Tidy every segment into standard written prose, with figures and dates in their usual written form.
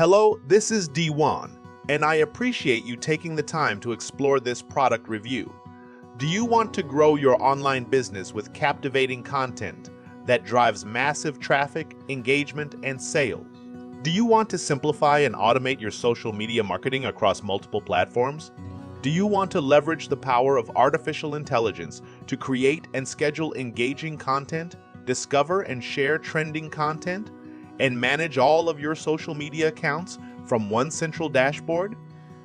Hello, this is D1, and I appreciate you taking the time to explore this product review. Do you want to grow your online business with captivating content that drives massive traffic, engagement, and sales? Do you want to simplify and automate your social media marketing across multiple platforms? Do you want to leverage the power of artificial intelligence to create and schedule engaging content, discover and share trending content, and manage all of your social media accounts from one central dashboard?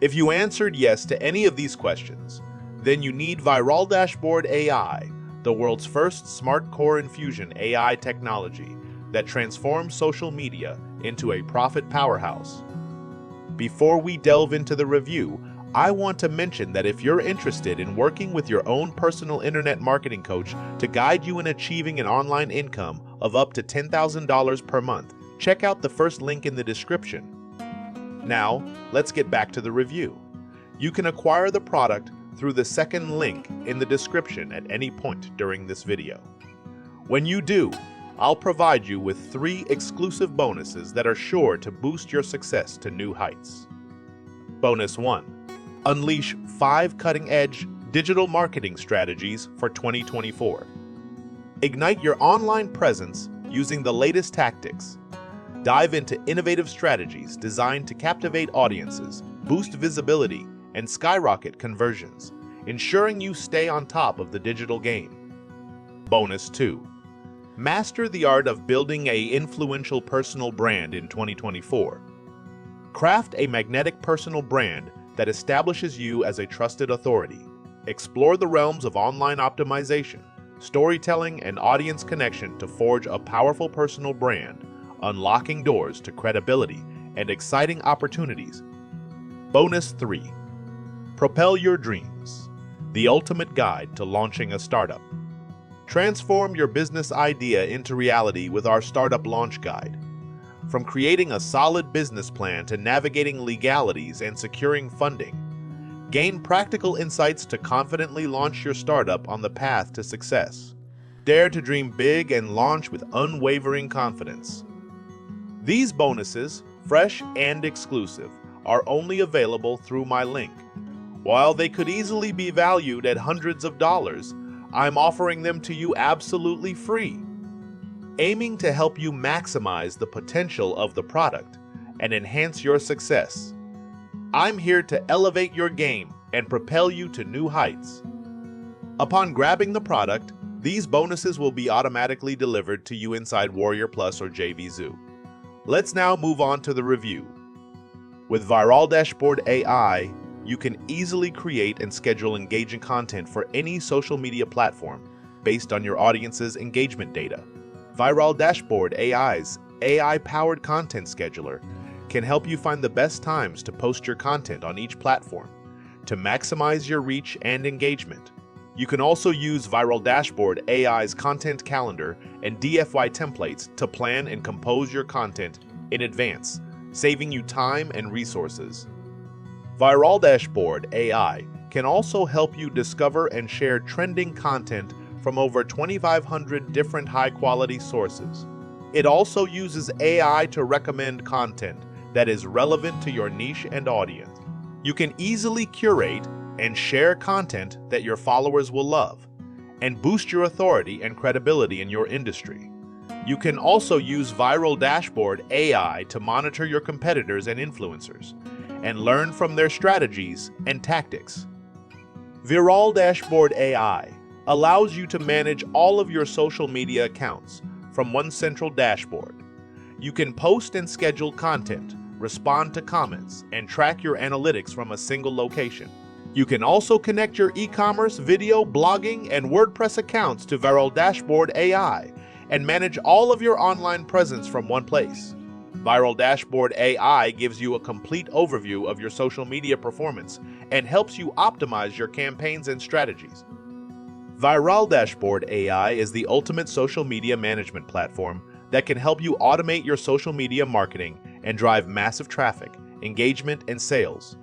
If you answered yes to any of these questions, then you need Viral Dashboard AI, the world's first smart core Infusion AI technology that transforms social media into a profit powerhouse. Before we delve into the review, I want to mention that if you're interested in working with your own personal internet marketing coach to guide you in achieving an online income of up to $10,000 per month, check out the first link in the description. Now, let's get back to the review. You can acquire the product through the second link in the description at any point during this video. When you do, I'll provide you with 3 exclusive bonuses that are sure to boost your success to new heights. Bonus 1. Unleash 5 cutting-edge digital marketing strategies for 2024. Ignite your online presence using the latest tactics. Dive into innovative strategies designed to captivate audiences, boost visibility, and skyrocket conversions, ensuring you stay on top of the digital game. Bonus 2. Master the art of building an influential personal brand in 2024. Craft a magnetic personal brand that establishes you as a trusted authority. Explore the realms of online optimization, storytelling, and audience connection to forge a powerful personal brand, unlocking doors to credibility and exciting opportunities. Bonus 3. Propel your dreams, the ultimate guide to launching a startup. Transform your business idea into reality with our Startup Launch Guide. From creating a solid business plan to navigating legalities and securing funding, gain practical insights to confidently launch your startup on the path to success. Dare to dream big and launch with unwavering confidence. These bonuses, fresh and exclusive, are only available through my link. While they could easily be valued at hundreds of dollars, I'm offering them to you absolutely free, aiming to help you maximize the potential of the product and enhance your success. I'm here to elevate your game and propel you to new heights. Upon grabbing the product, these bonuses will be automatically delivered to you inside Warrior Plus or JVZoo. Let's now move on to the review. With Viral Dashboard AI, you can easily create and schedule engaging content for any social media platform based on your audience's engagement data. Viral Dashboard AI's AI-powered content scheduler can help you find the best times to post your content on each platform to maximize your reach and engagement. You can also use Viral Dashboard AI's content calendar and DFY templates to plan and compose your content in advance, saving you time and resources. Viral Dashboard AI can also help you discover and share trending content from over 2,500 different high-quality sources. It also uses AI to recommend content that is relevant to your niche and audience. You can easily curate and share content that your followers will love and boost your authority and credibility in your industry. You can also use Viral Dashboard AI to monitor your competitors and influencers and learn from their strategies and tactics. Viral Dashboard AI allows you to manage all of your social media accounts from one central dashboard. You can post and schedule content, respond to comments, and track your analytics from a single location. You can also connect your e-commerce, video, blogging, and WordPress accounts to Viral Dashboard AI and manage all of your online presence from one place. Viral Dashboard AI gives you a complete overview of your social media performance and helps you optimize your campaigns and strategies. Viral Dashboard AI is the ultimate social media management platform that can help you automate your social media marketing and drive massive traffic, engagement, and sales.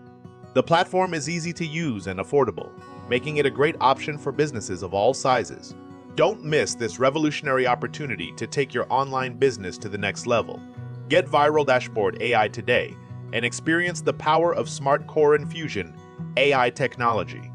The platform is easy to use and affordable, making it a great option for businesses of all sizes. Don't miss this revolutionary opportunity to take your online business to the next level. Get Viral Dashboard AI today and experience the power of Smart Core Infusion AI technology.